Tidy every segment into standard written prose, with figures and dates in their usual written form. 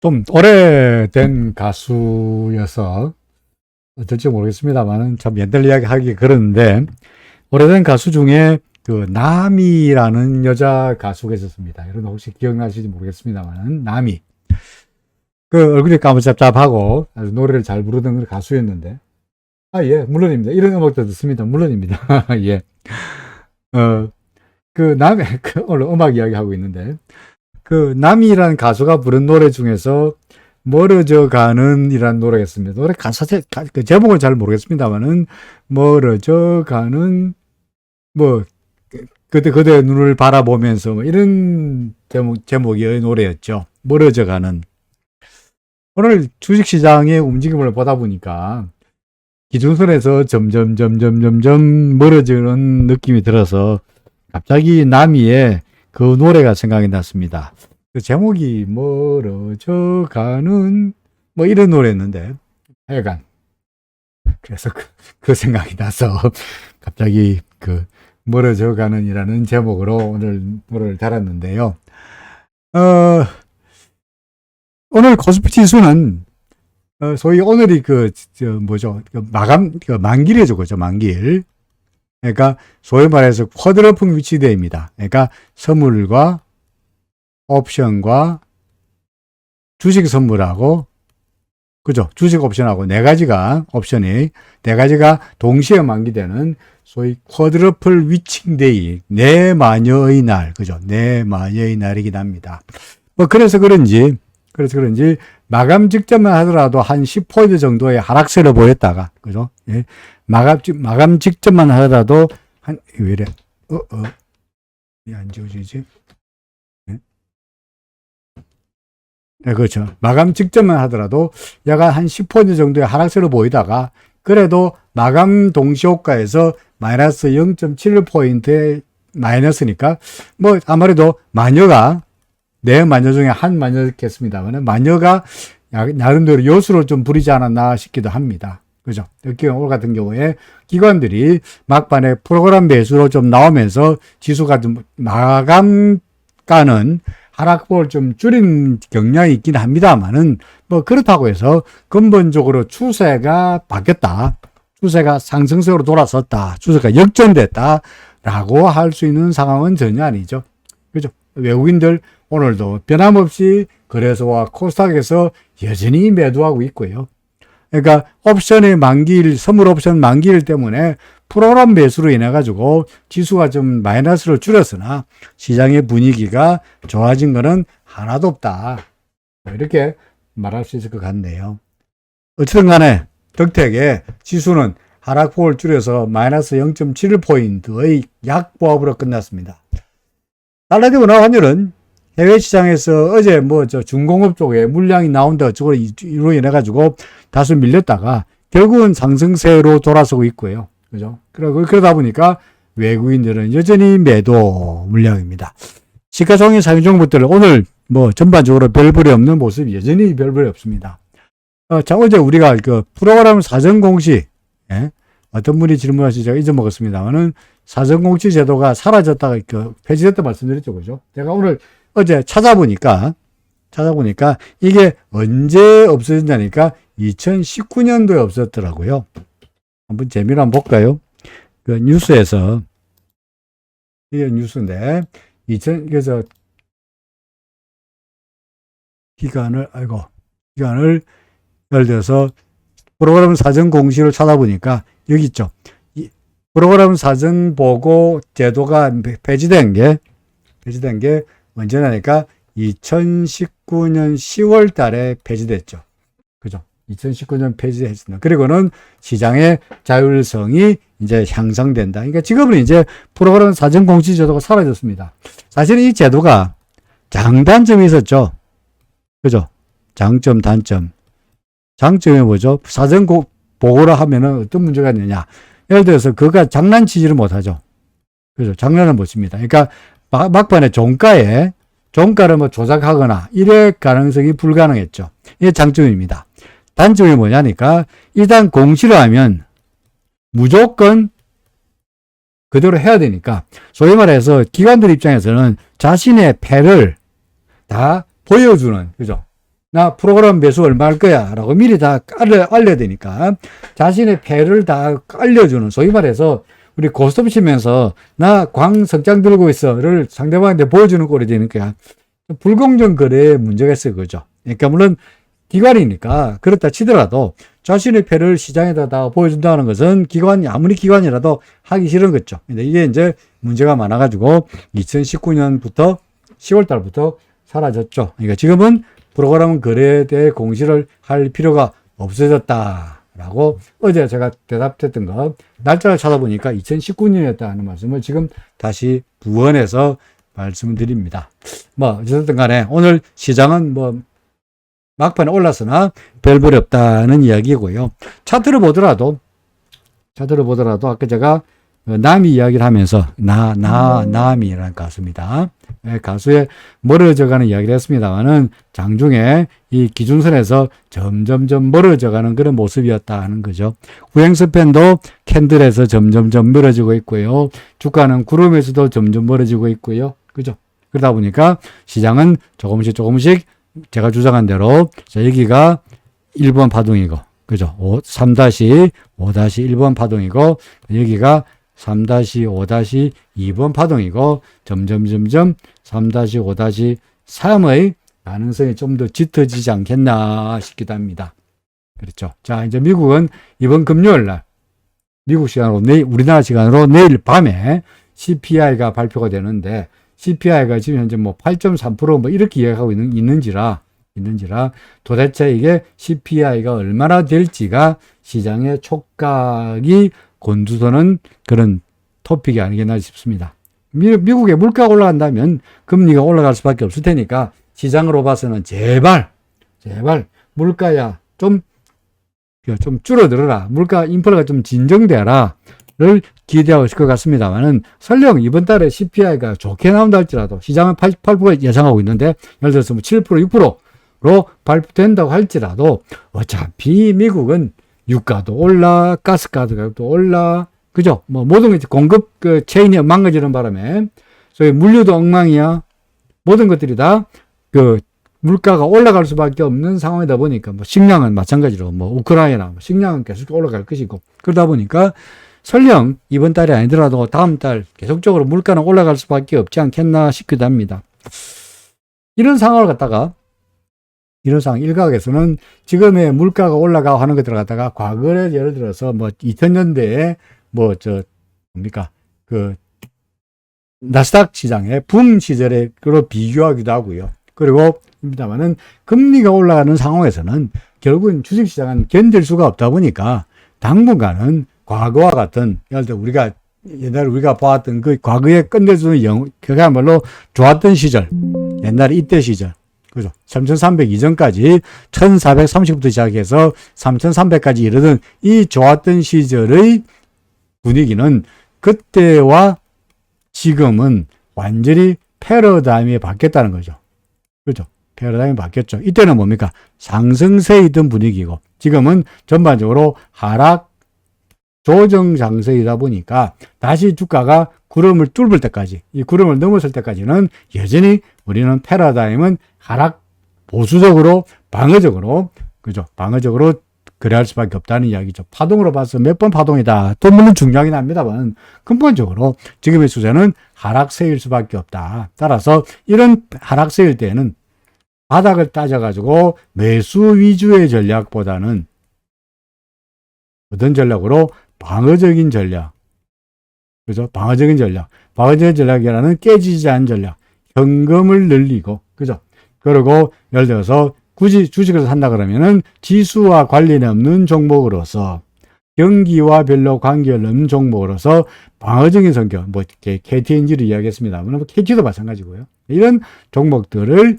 좀 오래된 가수여서 어쩔지 모르겠습니다만은 참 옛날 이야기 하기 그러는데, 오래된 가수 중에 그 나미라는 여자 가수가 있었습니다. 여러분 혹시 기억나실지 모르겠습니다만은 나미. 그 얼굴이 까무잡잡하고 아주 노래를 잘 부르던 가수였는데, 예, 물론입니다. 이런 음악도 듣습니다. 물론입니다. 예. 그 나미, 오늘 음악 이야기 하고 있는데, 그 나미라는 가수가 부른 노래 중에서 멀어져 가는 이라는 노래가 있습니다. 노래 가사 그 제목을 잘 모르겠습니다만은 멀어져 가는 뭐 그대 눈을 바라보면서 뭐 이런 제목의 노래였죠. 멀어져 가는. 오늘 주식시장의 움직임을 보다 보니까 기준선에서 점점 멀어지는 느낌이 들어서 갑자기 나미의 그 노래가 생각이 났습니다. 그 제목이 멀어져 가는 뭐 이런 노래였는데, 하여간 그래서 그 생각이 나서 갑자기 그 멀어져 가는 이라는 제목으로 오늘 노래를 달았는데요. 오늘 코스피 지수는 소위 오늘이 만길이죠, 그죠? 만길. 그러니까 소위 말해서 쿼드러플 위치대입니다. 그러니까 선물과 옵션과 주식 선물하고, 그죠? 주식 옵션하고 네 가지가 동시에 만기되는 소위 쿼드러플 위칭데이, 네 마녀의 날, 그죠? 네 마녀의 날이긴 합니다. 뭐 그래서 그런지 마감 직전만 하더라도 한 10포인트 정도의 하락세를 보였다가, 그죠? 예. 마감 직전만 하더라도 왜 이래? 왜 안 지워지지? 네, 그렇죠. 마감 직전만 하더라도 약간 한 10포인트 정도의 하락세를 보이다가, 그래도 마감 동시효과에서 마이너스 0.7포인트의 마이너스니까, 뭐 아무래도 네 마녀 중에 한 마녀겠습니다만, 마녀가 나름대로 요수를 좀 부리지 않았나 싶기도 합니다. 그죠? 오늘 같은 경우에 기관들이 막판에 프로그램 매수로 좀 나오면서 지수가 좀 마감가는 하락폭을 좀 줄인 경향이 있긴 합니다만은, 뭐 그렇다고 해서 근본적으로 추세가 바뀌었다, 추세가 상승세로 돌아섰다, 추세가 역전됐다라고 할 수 있는 상황은 전혀 아니죠. 그죠? 외국인들 오늘도 변함없이 거래소와 코스닥에서 여전히 매도하고 있고요. 그러니까 옵션의 만기일, 선물 옵션 만기일 때문에 프로그램 매수로 인해 가지고 지수가 좀 마이너스를 줄였으나 시장의 분위기가 좋아진 거는 하나도 없다, 이렇게 말할 수 있을 것 같네요. 어쨌든 간에 덕택에 지수는 하락폭을 줄여서 마이너스 0.7포인트의 약보합으로 끝났습니다. 달러대 원화 환율은 해외 시장에서 어제 중공업 쪽에 물량이 나온다 이로 인해 가지고 다소 밀렸다가 결국은 상승세로 돌아서고 있고요. 그죠? 그러다 보니까 외국인들은 여전히 매도 물량입니다. 시가총액 상위종목들은 오늘 전반적으로 별볼이 없는 모습이 여전히 별볼이 없습니다. 어제 우리가 그 프로그램 사전 공시, 어떤 분이 질문하시죠? 제가 잊어먹었습니다만은 사전 공시 제도가 사라졌다가 폐지됐다 말씀드렸죠. 그죠? 제가 어제 찾아보니까 이게 언제 없어졌냐니까 2019년도에 없었더라고요. 한번 재미로 한번 볼까요? 그 뉴스에서, 이게 뉴스인데, 그래서 기간을 예를 들어서 프로그램 사전 공시를 찾아보니까 여기 있죠. 프로그램 사전 보고 제도가 폐지된 게 언제냐니까 2019년 10월 달에 폐지됐죠. 그죠? 2019년 폐지했습니다. 그리고는 시장의 자율성이 이제 향상된다. 그러니까 지금은 이제 프로그램 사전 공시 제도가 사라졌습니다. 사실 이 제도가 장단점이 있었죠. 그죠? 장점, 단점. 장점이 뭐죠? 사전 보고를 하면은 어떤 문제가 있느냐. 예를 들어서 그가 장난치지를 못하죠. 그죠? 장난을 못 칩니다. 그러니까 막판에 종가를 조작하거나 이럴 가능성이 불가능했죠. 이게 장점입니다. 단점이 뭐냐니까, 일단 공시를 하면 무조건 그대로 해야 되니까, 소위 말해서 기관들 입장에서는 자신의 패를 다 보여주는, 그죠? 나 프로그램 매수 얼마 할 거야 라고 미리 다 알려야 되니까 자신의 패를 다 알려주는, 소위 말해서 우리 고스톱 치면서 나 광 석장 들고 있어를 상대방한테 보여주는 꼴이 되니까 불공정 거래에 문제가 있어요. 그죠? 그러니까 물론 기관이니까 그렇다 치더라도 자신의 패를 시장에다 다 보여준다는 것은 기관이, 아무리 기관이라도 하기 싫은 거죠. 근데 이게 이제 문제가 많아가지고 2019년부터 10월 달부터 사라졌죠. 그러니까 지금은 프로그램 거래에 대해 공시를 할 필요가 없어졌다라고 어제 제가 대답했던 거 날짜를 찾아보니까 2019년이었다는 말씀을 지금 다시 부원해서 말씀드립니다. 뭐 어쨌든 간에 오늘 시장은 뭐 막판에 올랐으나 별볼이 없다는 이야기고요. 차트를 보더라도 아까 제가 나미 이야기를 하면서 나미라는 가수입니다. 가수의 멀어져가는 이야기를 했습니다만은 장중에 이 기준선에서 점점점 멀어져가는 그런 모습이었다 하는 거죠. 후행스팬도 캔들에서 점점점 멀어지고 있고요. 주가는 구름에서도 점점 멀어지고 있고요. 그죠? 그러다 보니까 시장은 조금씩 제가 주장한 대로, 자, 여기가 1번 파동이고, 그죠? 3-5-1번 파동이고, 여기가 3-5-2번 파동이고, 점점 3-5-3의 가능성이 좀 더 짙어지지 않겠나 싶기도 합니다. 그렇죠. 자, 이제 미국은 이번 금요일 날, 미국 시간으로 우리나라 시간으로 내일 밤에 CPI가 발표가 되는데, CPI가 지금 현재 뭐 8.3% 뭐 이렇게 이야기하고 있는지라 도대체 이게 CPI가 얼마나 될지가 시장의 촉각이 곤두서는 그런 토픽이 아니겠나 싶습니다. 미국의 물가가 올라간다면 금리가 올라갈 수밖에 없을 테니까 시장으로 봐서는 제발 물가야 좀 줄어들어라. 물가 인플레가 좀 진정되라. 를 기대하고 있을 것 같습니다만은 설령 이번 달에 CPI가 좋게 나온다 할지라도 시장은 8% 예상하고 있는데 예를 들어서 뭐 7%, 6%로 발표된다고 할지라도 어차피 미국은 유가도 올라, 가스가도 올라, 그죠? 뭐 모든 게 공급 그 체인이 망가지는 바람에 소위 물류도 엉망이야. 모든 것들이 다 그 물가가 올라갈 수밖에 없는 상황이다 보니까 뭐 식량은 마찬가지로 뭐 우크라이나 식량은 계속 올라갈 것이고 그러다 보니까 설령 이번 달이 아니더라도 다음 달 계속적으로 물가는 올라갈 수밖에 없지 않겠나 싶기도 합니다. 이런 상황을 갖다가 일각에서는 지금의 물가가 올라가고 하는 것들을 갖다가 과거에 예를 들어서 뭐 2000년대에 그 나스닥 시장의 붐 시절로 비교하기도 하고요. 그리고 입니다만은 금리가 올라가는 상황에서는 결국은 주식시장은 견딜 수가 없다 보니까 당분간은 과거와 같은, 예를 들어 옛날에 우리가 보았던 그 과거에 끝내주는 그야말로 좋았던 시절, 옛날에 이때 시절, 그죠? 3300 이전까지 1430부터 시작해서 3300까지 이르던 이 좋았던 시절의 분위기는 그때와 지금은 완전히 패러다임이 바뀌었다는 거죠. 그죠? 패러다임이 바뀌었죠. 이때는 뭡니까? 상승세이던 분위기고, 지금은 전반적으로 하락, 조정 장세이다 보니까 다시 주가가 구름을 뚫을 때까지, 이 구름을 넘었을 때까지는 여전히 우리는 패러다임은 하락, 보수적으로, 방어적으로, 그죠? 방어적으로 거래할 수밖에 없다는 이야기죠. 파동으로 봐서 몇 번 파동이다. 또 물론 중요하긴 합니다만 근본적으로 지금의 추세는 하락세일 수밖에 없다. 따라서 이런 하락세일 때는 바닥을 따져가지고 매수 위주의 전략보다는 어떤 전략으로 방어적인 전략, 그죠? 방어적인 전략이라는 깨지지 않은 전략, 현금을 늘리고, 그죠? 그리고 예를 들어서 굳이 주식을 산다 그러면은 지수와 관련이 없는 종목으로서, 경기와 별로 관계없는 종목으로서 방어적인 성격, 뭐 KTNG를 이야기했습니다만 뭐 KT도 마찬가지고요. 이런 종목들을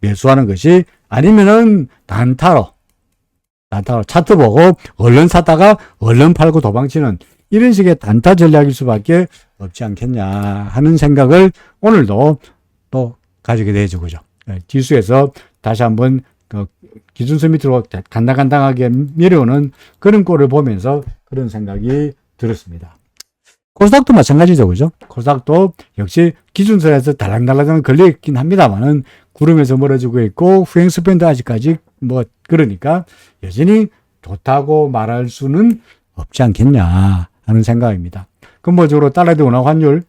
매수하는 것이, 아니면은 단타로 차트 보고 얼른 샀다가 얼른 팔고 도망치는 이런 식의 단타 전략일 수밖에 없지 않겠냐 하는 생각을 오늘도 또 가지게 되죠. 그죠? 지수에서 다시 한번 그 기준선 밑으로 간당간당하게 내려오는 그런 꼴을 보면서 그런 생각이 들었습니다. 코스닥도 마찬가지죠. 그죠? 코스닥도 역시 기준선에서 달랑달랑 걸려있긴 합니다만은 구름에서 멀어지고 있고 후행 스팬도 아직까지 뭐 그러니까 여전히 좋다고 말할 수는 없지 않겠냐 하는 생각입니다. 근본적으로 달러대 원화 환율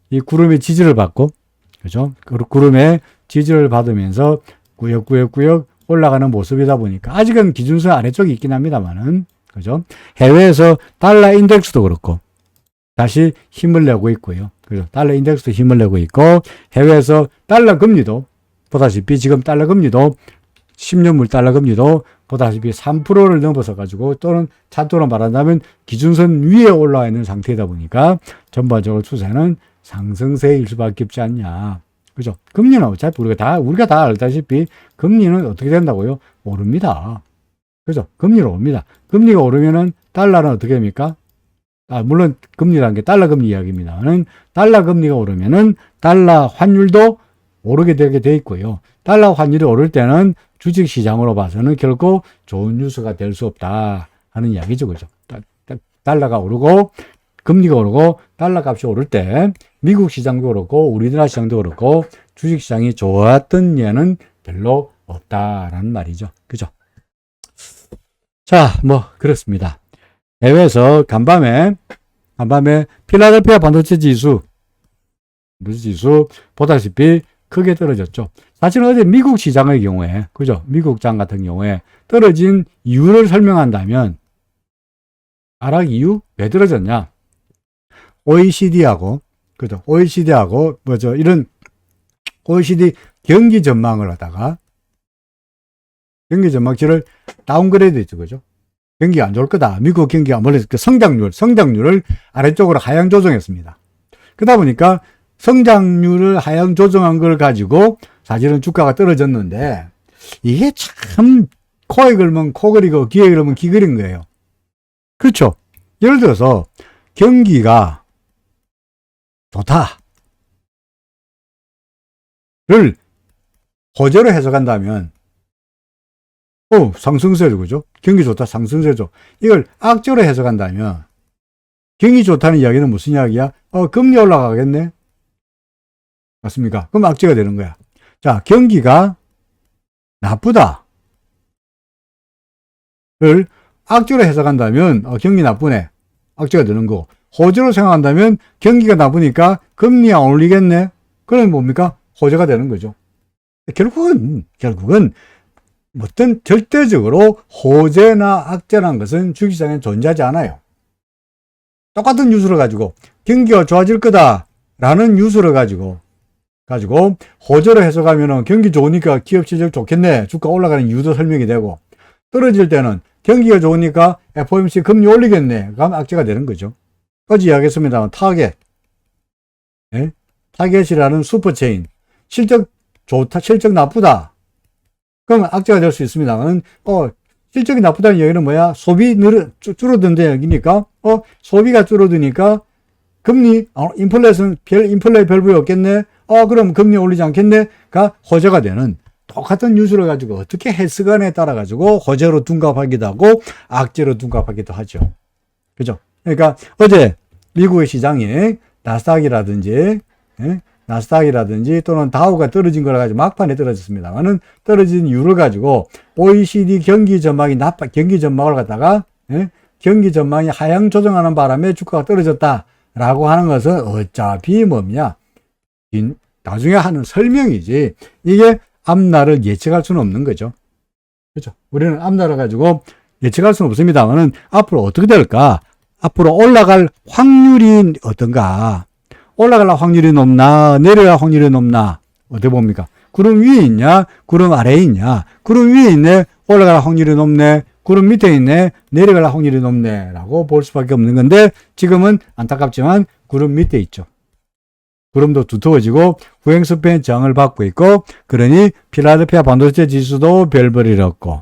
이 구름의 지지를 받고 그죠? 구름의 지지를 받으면서 꾸역꾸역 올라가는 모습이다 보니까 아직은 기준선 아래쪽에 있긴 합니다만은 그죠? 해외에서 달러 인덱스도 그렇고 다시 힘을 내고 있고요. 그죠? 달러 인덱스도 힘을 내고 있고 해외에서 달러 금리도 보다시피 지금 달러 금리도 10년물 달러 금리도 보다시피 3%를 넘어서 가지고 또는 차트로 말한다면 기준선 위에 올라와 있는 상태이다 보니까 전반적으로 추세는 상승세일 수밖에 없지 않냐. 그죠? 금리는 어차피 우리가 다 알다시피 금리는 어떻게 된다고요? 오릅니다. 그죠? 금리는 오릅니다. 금리가 오르면은 달러는 어떻게 됩니까? 물론 금리라는 게 달러 금리 이야기입니다는 달러 금리가 오르면은 달러 환율도 오르게 되게 돼 있고요. 달러 환율이 오를 때는 주식 시장으로 봐서는 결코 좋은 뉴스가 될 수 없다 하는 이야기죠. 그죠? 달러가 오르고 금리가 오르고 달러 값이 오를 때 미국 시장도 그렇고 우리나라 시장도 그렇고 주식 시장이 좋았던 예는 별로 없다라는 말이죠. 그죠? 자, 뭐 그렇습니다. 해외에서 간밤에 필라델피아 반도체 지수 보다시피 크게 떨어졌죠. 사실은 어제 미국 시장의 경우에, 그죠? 미국 장 같은 경우에 떨어진 이유를 설명한다면, 하락 이유? 왜 떨어졌냐? OECD하고, 그죠? OECD하고, 이런 OECD 경기 전망을 하다가, 경기 전망치를 다운그레이드 했죠, 그죠? 경기가 안 좋을 거다. 미국 경기가 원래 성장률을 아래쪽으로 하향 조정했습니다. 그러다 보니까 성장률을 하향 조정한 걸 가지고 사실은 주가가 떨어졌는데 이게 참 코에 걸면 코 그리고 귀에 걸면 귀 그린 거예요. 그렇죠. 예를 들어서 경기가 좋다를 호재로 해석한다면 상승세죠. 그죠? 경기 좋다, 상승세죠. 이걸 악재로 해석한다면, 경기 좋다는 이야기는 무슨 이야기야? 금리 올라가겠네? 맞습니까? 그럼 악재가 되는 거야. 자, 경기가 나쁘다를 악재로 해석한다면, 경기 나쁘네. 악재가 되는 거고, 호재로 생각한다면, 경기가 나쁘니까 금리 안 올리겠네? 그러면 뭡니까? 호재가 되는 거죠. 결국은, 어떤 절대적으로 호재나 악재라는 것은 주식시장에 존재하지 않아요. 똑같은 뉴스를 가지고 경기가 좋아질 거다라는 뉴스를 가지고 호재로 해석하면은 경기 좋으니까 기업 실적 좋겠네. 주가 올라가는 이유도 설명이 되고 떨어질 때는 경기가 좋으니까 FOMC 금리 올리겠네. 그럼 악재가 되는 거죠. 어제 이야기했습니다만 타겟. 네? 타겟이라는 슈퍼체인. 실적 좋다, 실적 나쁘다. 그러면 악재가 될 수 있습니다만, 실적이 나쁘다는 얘기는 뭐야? 소비 줄어든다는 얘기니까, 소비가 줄어드니까, 금리, 인플레 별 부여 없겠네? 그럼 금리 올리지 않겠네? 가 호재가 되는, 똑같은 뉴스를 가지고 어떻게 해석안에 따라가지고 호재로 둔갑하기도 하고, 악재로 둔갑하기도 하죠. 그죠? 그러니까, 어제 미국의 시장이 나스닥이라든지 또는 다우가 떨어진 걸 가지고 막판에 떨어졌습니다만은 떨어진 이유를 가지고 OECD 경기 전망을 갖다가 경기 전망이 하향 조정하는 바람에 주가가 떨어졌다라고 하는 것은 어차피 뭡냐? 나중에 하는 설명이지 이게 앞날을 예측할 수는 없는 거죠. 그렇죠? 우리는 앞날을 가지고 예측할 수는 없습니다만은 앞으로 어떻게 될까? 앞으로 올라갈 확률이 어떤가? 올라갈 확률이 높나 내려갈 확률이 높나 어떻게 봅니까? 구름 위에 있냐 구름 아래에 있냐 구름 위에 있네 올라갈 확률이 높네 구름 밑에 있네 내려갈 확률이 높네 라고 볼 수밖에 없는 건데 지금은 안타깝지만 구름 밑에 있죠. 구름도 두터워지고 후행스팬 저항을 받고 있고 그러니 필라델피아 반도체 지수도 별볼일 없고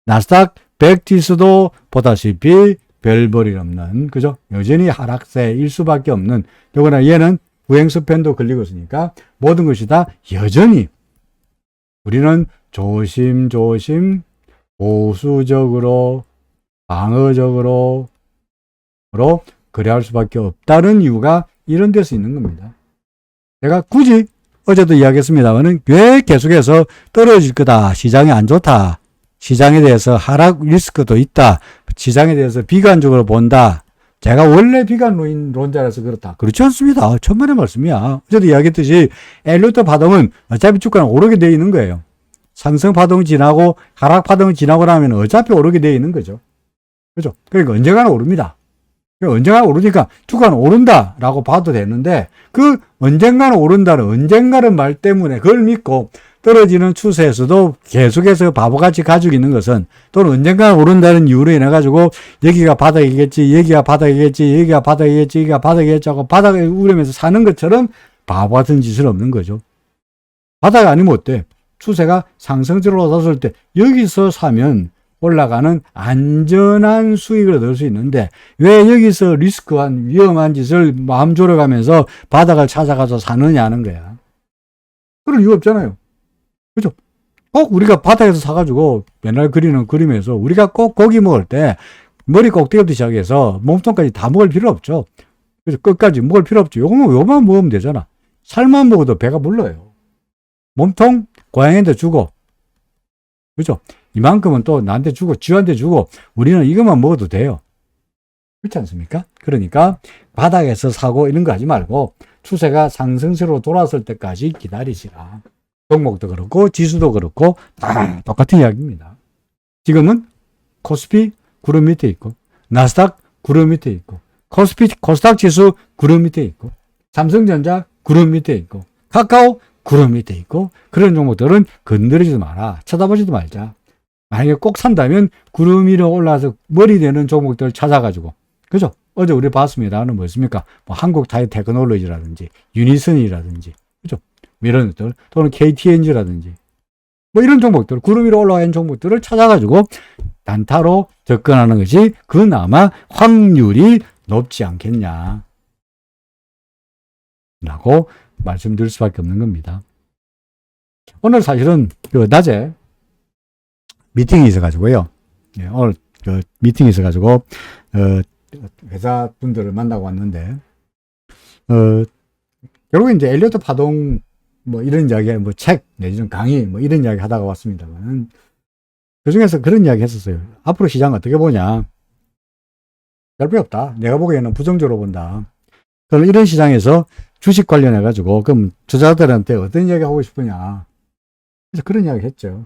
나스닥 100 지수도 보다시피 별볼일 없는, 그죠? 여전히 하락세일 수밖에 없는, 요거나 얘는 후행스팬도 걸리고 있으니까 모든 것이 다 여전히 우리는 조심조심 보수적으로 방어적으로 거래할 수밖에 없다는 이유가 이런 데서 있는 겁니다. 내가 굳이 어제도 이야기했습니다만은 왜 계속해서 떨어질 거다. 시장이 안 좋다. 시장에 대해서 하락 리스크도 있다. 시장에 대해서 비관적으로 본다. 제가 원래 비관론자라서 그렇다. 그렇지 않습니다. 천만의 말씀이야. 어제도 이야기했듯이 엘리트 파동은 어차피 주가는 오르게 되어 있는 거예요. 상승 파동이 지나고 하락 파동이 지나고 나면 어차피 오르게 되어 있는 거죠. 그죠? 그러니까 언젠가는 오릅니다. 언젠가는 오르니까 주가는 오른다라고 봐도 되는데 그 언젠가는 오른다는 언젠가는 말 때문에 그걸 믿고 떨어지는 추세에서도 계속해서 바보같이 가지고 있는 것은 또는 언젠가는 오른다는 이유로 인해 가지고 여기가 바닥이겠지, 여기가 바닥이겠지, 여기가 바닥이겠지, 여기가 바닥이겠지 하고 바닥에 우려면서 사는 것처럼 바보 같은 짓은 없는 거죠. 바닥이 아니면 어때? 추세가 상승세로 올랐을 때 여기서 사면 올라가는 안전한 수익을 얻을 수 있는데 왜 여기서 리스크한 위험한 짓을 마음 졸여가면서 바닥을 찾아가서 사느냐는 거야. 그럴 이유 없잖아요. 그죠? 꼭 우리가 바닥에서 사가지고 맨날 그리는 그림에서 우리가 꼭 고기 먹을 때 머리 꼭대기부터 시작해서 몸통까지 다 먹을 필요 없죠. 그래서 끝까지 먹을 필요 없죠. 요만 먹으면 되잖아. 살만 먹어도 배가 불러요. 몸통 고양이한테 주고, 그죠? 이만큼은 또 나한테 주고 쥐한테 주고 우리는 이것만 먹어도 돼요. 그렇지 않습니까? 그러니까 바닥에서 사고 이런 거 하지 말고 추세가 상승세로 돌아설 때까지 기다리시라. 종목도 그렇고 지수도 그렇고 다 똑같은 이야기입니다. 지금은 코스피 구름 밑에 있고 나스닥 구름 밑에 있고 코스닥 지수 구름 밑에 있고 삼성전자 구름 밑에 있고 카카오 구름 밑에 있고 그런 종목들은 건드리지도 마라. 쳐다보지도 말자. 만약에 꼭 산다면 구름 위로 올라와서 머리 되는 종목들 찾아가지고 그죠? 어제 우리 봤습니다는 뭐였습니까? 뭐 한국 테크놀로지라든지 유니선이라든지 그죠? 이런 것들 또는 KTNG라든지 뭐 이런 종목들 구름 위로 올라와 있는 종목들을 찾아가지고 단타로 접근하는 것이 그나마 확률이 높지 않겠냐 라고 말씀드릴 수밖에 없는 겁니다. 오늘 사실은 그 낮에 미팅이 있어가지고요. 예, 오늘 그 미팅이 있어가지고 회사 분들을 만나고 왔는데 결국 이제 엘리어트 파동 뭐 이런 이야기 뭐 책 내지는 강의 뭐 이런 이야기 하다가 왔습니다만 그 중에서 그런 이야기 했었어요. 앞으로 시장 어떻게 보냐? 별표 없다. 내가 보기에는 부정적으로 본다. 그럼 이런 시장에서 주식 관련해 가지고 그럼 투자자들한테 어떤 이야기 하고 싶으냐? 그래서 그런 이야기 했죠.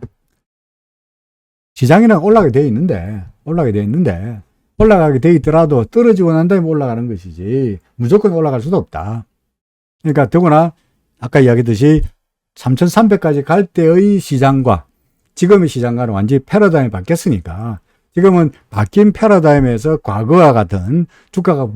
시장이랑 올라가게 돼 있는데 올라가게 돼 있더라도 떨어지고 난 다음에 올라가는 것이지 무조건 올라갈 수도 없다. 그러니까 더구나 아까 이야기했듯이 3,300까지 갈 때의 시장과 지금의 시장과는 완전히 패러다임이 바뀌었으니까 지금은 바뀐 패러다임에서 과거와 같은 주가가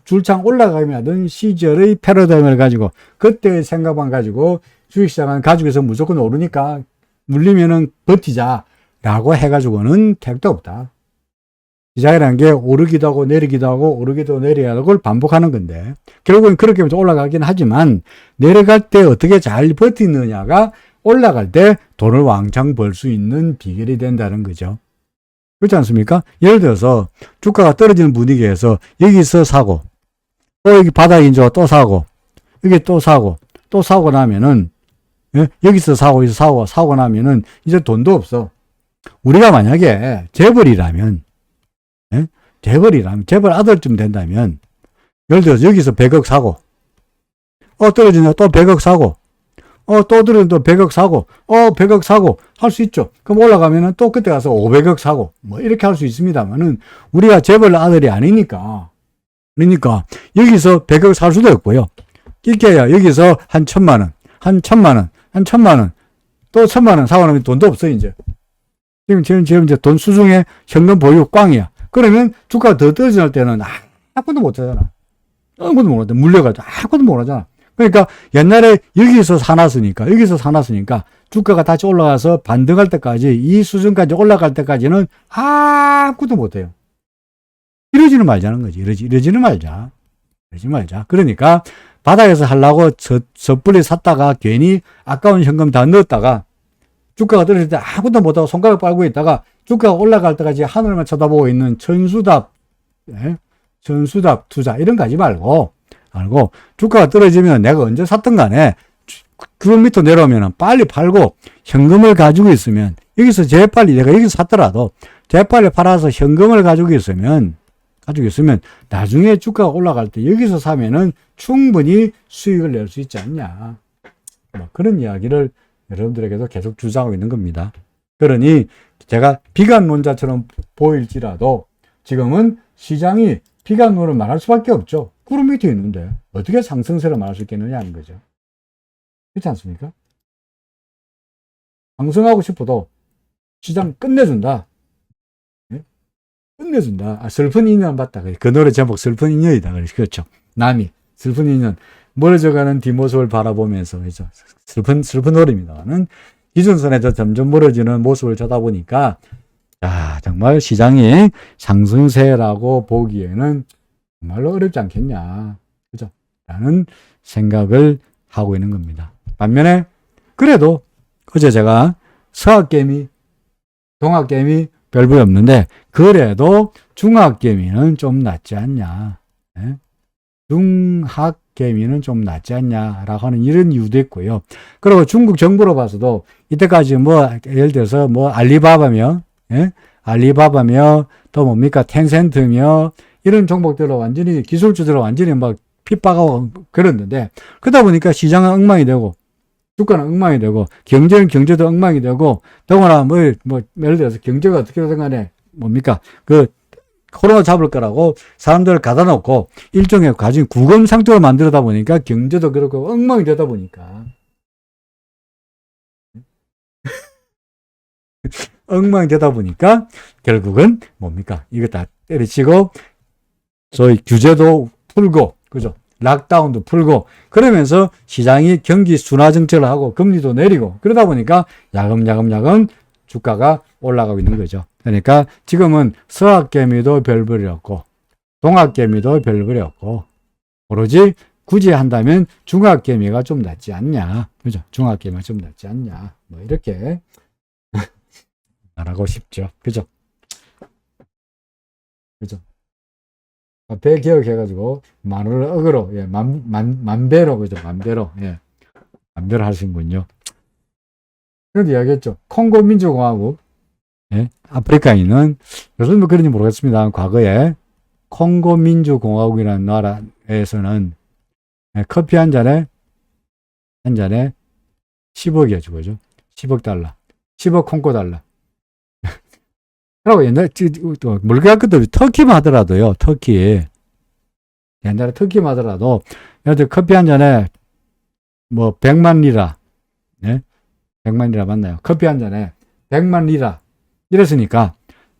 줄창 올라가며 하던 시절의 패러다임을 가지고 그때의 생각만 가지고 주식시장은 가지고 무조건 오르니까 물리면은 버티자 라고 해가지고는 택도 없다. 시장이라는 게 오르기도 하고 내리기도 하고 오르기도 내리기도 하고 를 반복하는 건데 결국은 그렇게 하면서 올라가긴 하지만 내려갈 때 어떻게 잘 버티느냐가 올라갈 때 돈을 왕창 벌 수 있는 비결이 된다는 거죠. 그렇지 않습니까? 예를 들어서 주가가 떨어지는 분위기에서 여기서 사고 또 여기 바닥인 줄 또 사고 여기 또 사고 나면은 여기서 사고 나면은 이제 돈도 없어. 우리가 만약에 재벌이라면 재벌 아들쯤 된다면 예를 들어서 여기서 100억 사고 떨어지냐 또 100억 사고 또 떨어지면 또 100억 사고 100억 사고 할 수 있죠. 그럼 올라가면은 또 그때 가서 500억 사고 뭐 이렇게 할 수 있습니다만은 우리가 재벌 아들이 아니니까 그러니까 여기서 100억 살 수도 없고요. 이렇게야 여기서 한 1,000만 원 또 1,000만 원 사고 나면 돈도 없어 이제. 지금 이제 돈 수중에 현금 보유 꽝이야. 그러면 주가가 더 떨어질 때는 아무것도 못 하잖아. 아무것도 못 하잖아. 물려가지고 아무것도 못 하잖아. 그러니까 옛날에 여기서 사놨으니까 주가가 다시 올라가서 반등할 때까지 이 수준까지 올라갈 때까지는 아무것도 못 해요. 이러지는 말자는 거지. 이러지는 말자. 그러니까 바닥에서 하려고 섣불리 샀다가 괜히 아까운 현금 다 넣었다가 주가가 떨어질 때 아무것도 못하고 손가락 빨고 있다가 주가가 올라갈 때까지 하늘만 쳐다보고 있는 천수답 투자 이런 거 하지 말고 주가가 떨어지면 내가 언제 샀든 간에 구름 밑으로 내려오면 빨리 팔고 현금을 가지고 있으면 여기서 재빨리 내가 여기서 샀더라도 재빨리 팔아서 현금을 가지고 있으면 나중에 주가가 올라갈 때 여기서 사면은 충분히 수익을 낼 수 있지 않냐. 뭐 그런 이야기를 여러분들에게도 계속 주장하고 있는 겁니다. 그러니 제가 비관론자처럼 보일지라도 지금은 시장이 비관론을 말할 수밖에 없죠. 구름 밑에 있는데 어떻게 상승세를 말할 수 있겠느냐 하는 거죠. 그렇지 않습니까? 상승하고 싶어도 시장 끝내준다. 네? 끝내준다. 슬픈 인연 봤다. 그 노래 제목 슬픈 인연이다. 그렇죠. 남이 슬픈 인연 멀어져가는 뒷모습을 바라보면서 그렇죠. 슬픈 노래입니다는 기준선에서 점점 멀어지는 모습을 쳐다보니까 정말 시장이 상승세라고 보기에는 정말로 어렵지 않겠냐. 그죠? 라는 생각을 하고 있는 겁니다. 반면에 그래도 어제 제가 서학개미, 동학개미 별볼이 없는데 그래도 중학개미는 좀 낫지 않냐. 네? 중학개미는 좀 낫지 않냐라고 하는 이런 이유도 있고요. 그리고 중국 정부로 봐서도 이때까지 예를 들어서 알리바바며, 예? 알리바바며 또 뭡니까 텐센트며 이런 종목들로 완전히 기술주들로 완전히 핍박하고 그랬는데 그러다 보니까 시장은 엉망이 되고 주가는 엉망이 되고 경제도 엉망이 되고 더구나 예를 들어서 경제가 어떻게 되든 간에 뭡니까 코로나 잡을 거라고 사람들을 가다 놓고 일종의 가진 구금 상태로 만들다 보니까 경제도 그렇고 엉망이 되다 보니까 엉망이 되다 보니까 결국은 뭡니까 이거 다 때려치고 소위 규제도 풀고 그죠 락다운도 풀고 그러면서 시장이 경기 순화 정책을 하고 금리도 내리고 그러다 보니까 야금야금 주가가 올라가고 있는 거죠. 그러니까 지금은 서학개미도 별볼이 없고 동학개미도 별볼이 없고 오로지 굳이 한다면 중학개미가 좀 낫지 않냐. 그죠? 중학개미가 좀 낫지 않냐. 이렇게 말하고 싶죠. 그죠? 그죠? 배 기억해가지고 만원을 억으로 만배로 그죠? 만배로 만배로 하시는군요. 그래도 이야기했죠. 콩고 민주공화국 아프리카에 요즘 그런지 모르겠습니다. 과거에 콩고 민주공화국이라는 나라에서는 커피 한 잔에 10억이었죠. 그죠? 10억 달러. 10억 콩고 달러. 그리고 옛날에 물가 것도 터키만 하더라도요. 옛날에 터키만 하더라도 예를 커피 한 잔에 100만 리라. 100만 리라 맞나요? 커피 한 잔에 100만 리라. 이랬으니까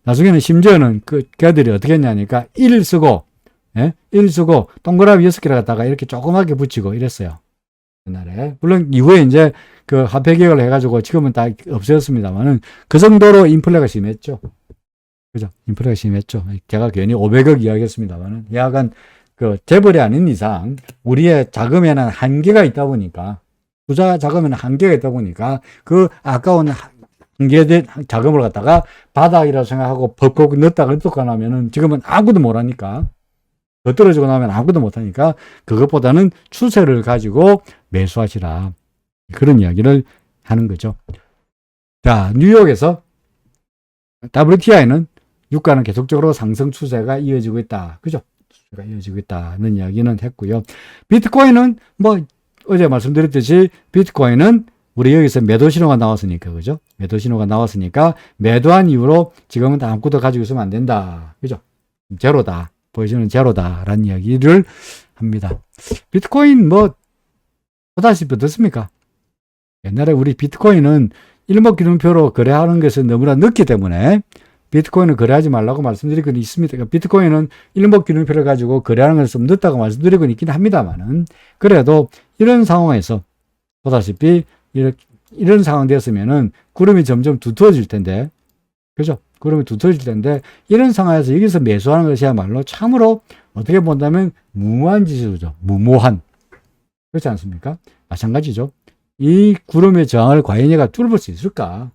나중에는 심지어는 걔들이 어떻게 했냐니까 1 쓰고 동그라미 6개를 갖다가 이렇게 조그맣게 붙이고 이랬어요. 옛날에. 물론 이후에 이제 화폐 개혁을 해가지고 지금은 다 없어졌습니다만은 그 정도로 인플레가 심했죠. 그죠? 인플레가 심했죠. 제가 괜히 500억 이야기했습니다만은 약간 재벌이 아닌 이상 우리의 자금에는 한계가 있다 보니까 투자 자금에는 한계가 있다 보니까 아까운 한계된 자금을 갖다가 바닥이라고 생각하고 벅벅 넣었다가 넣고 나면은 지금은 아무것도 못하니까 더 떨어지고 나면 아무것도 못하니까 그것보다는 추세를 가지고 매수하시라. 그런 이야기를 하는 거죠. 자, 뉴욕에서 WTI는 유가는 계속적으로 상승 추세가 이어지고 있다. 그죠? 추세가 이어지고 있다는 이야기는 했고요. 비트코인은 어제 말씀드렸듯이 비트코인은 우리 여기서 매도 신호가 나왔으니까, 그죠? 매도 신호가 나왔으니까 매도한 이후로 지금은 아무것도 가지고 있으면 안 된다. 그죠? 제로다. 보여주는 제로다라는 이야기를 합니다. 비트코인 보다시피 어떻습니까? 옛날에 우리 비트코인은 일목균형표로 거래하는 것을 너무나 늦기 때문에 비트코인을 거래하지 말라고 말씀드리고 있습니다. 비트코인은 일목균형표를 가지고 거래하는 것을 좀 늦다고 말씀드리고 있긴 합니다만은 그래도 이런 상황에서 보다시피 이런 상황 되었으면은 구름이 점점 두터워질 텐데, 그죠? 구름이 두터워질 텐데 이런 상황에서 여기서 매수하는 것이야말로 참으로 어떻게 본다면 무모한 짓이죠. 무모한. 그렇지 않습니까? 마찬가지죠. 이 구름의 저항을 과연 얘가 뚫을 수 있을까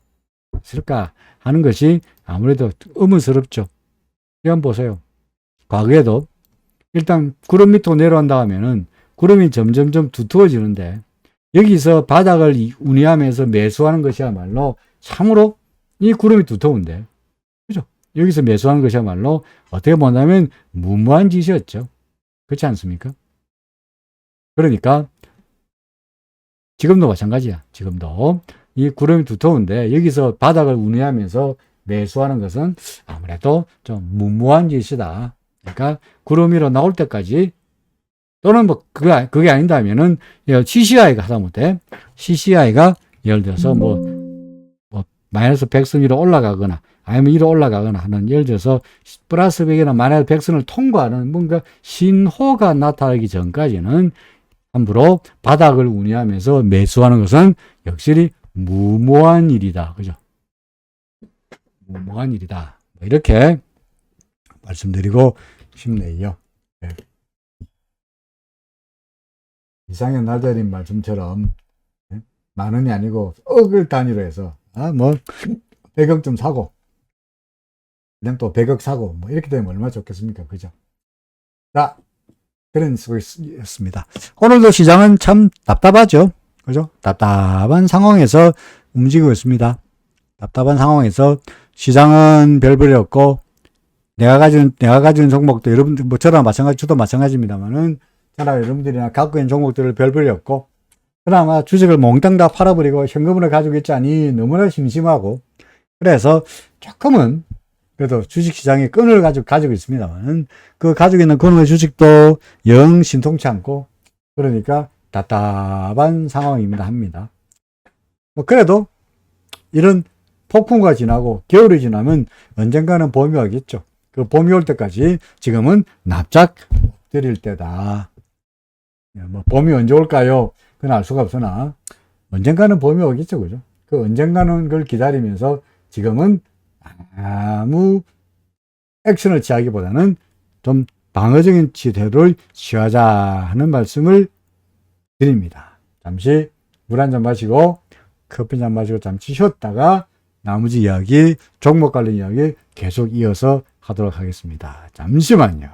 하는 것이 아무래도 의문스럽죠. 한번 보세요. 과거에도 일단 구름 밑으로 내려온다 하면은 구름이 점점점 두터워지는데 여기서 바닥을 운이하면서 매수하는 것이야말로 참으로 이 구름이 두터운데, 그죠? 여기서 매수하는 것이야말로 어떻게 본다면 무모한 짓이었죠. 그렇지 않습니까? 그러니까 지금도 마찬가지야. 지금도 이 구름이 두터운데 여기서 바닥을 운이하면서 매수하는 것은 아무래도 좀 무모한 짓이다. 그러니까 구름 위로 나올 때까지, 또는 뭐 그게 아닌다면은 CCI가 하다못해 CCI가 예를 들어서 뭐 마이너스 100선 위로 올라가거나 아니면 위로 올라가거나 하는, 예를 들어서 플러스 100이나 마이너스 100선을 통과하는 뭔가 신호가 나타나기 전까지는 함부로 바닥을 운이하면서 매수하는 것은 역시 무모한 일이다. 그죠? 무모한 일이다. 이렇게 말씀드리고 싶네요. 네. 이상현 날짜님 말씀처럼 만 원이 아니고 억을 단위로 해서 뭐 100억 좀 사고 그냥 또 100억 사고 뭐 이렇게 되면 얼마나 좋겠습니까? 그죠? 자, 그런 소리였습니다. 오늘도 시장은 참 답답하죠. 그죠? 답답한 상황에서 움직이고 있습니다. 답답한 상황에서 시장은 별볼이 없고, 내가 가지는 종목도 여러분들, 뭐 저도 마찬가지입니다만은, 저나 여러분들이나 갖고 있는 종목들을 별볼이 없고, 그나마 주식을 몽땅 다 팔아버리고 현금으로 가지고 있자니 너무나 심심하고, 그래서 조금은 그래도 주식시장에 끈을 가지고 있습니다만, 그 가지고 있는 그놈의 주식도 영 신통치 않고, 그러니까 답답한 상황입니다 합니다. 뭐 그래도 이런 폭풍과 지나고 겨울이 지나면 언젠가는 봄이 오겠죠. 그 봄이 올 때까지 지금은 납작 엎드릴 때다. 뭐 봄이 언제 올까요? 그건 알 수가 없으나 언젠가는 봄이 오겠죠, 그죠? 그 언젠가는 걸 기다리면서 지금은 아무 액션을 취하기보다는 좀 방어적인 지대를 취하자 하는 말씀을 드립니다. 잠시 물 한 잔 마시고 커피 한 잔 마시고 잠시 쉬었다가 나머지 이야기, 종목 관련 이야기 계속 이어서 하도록 하겠습니다. 잠시만요.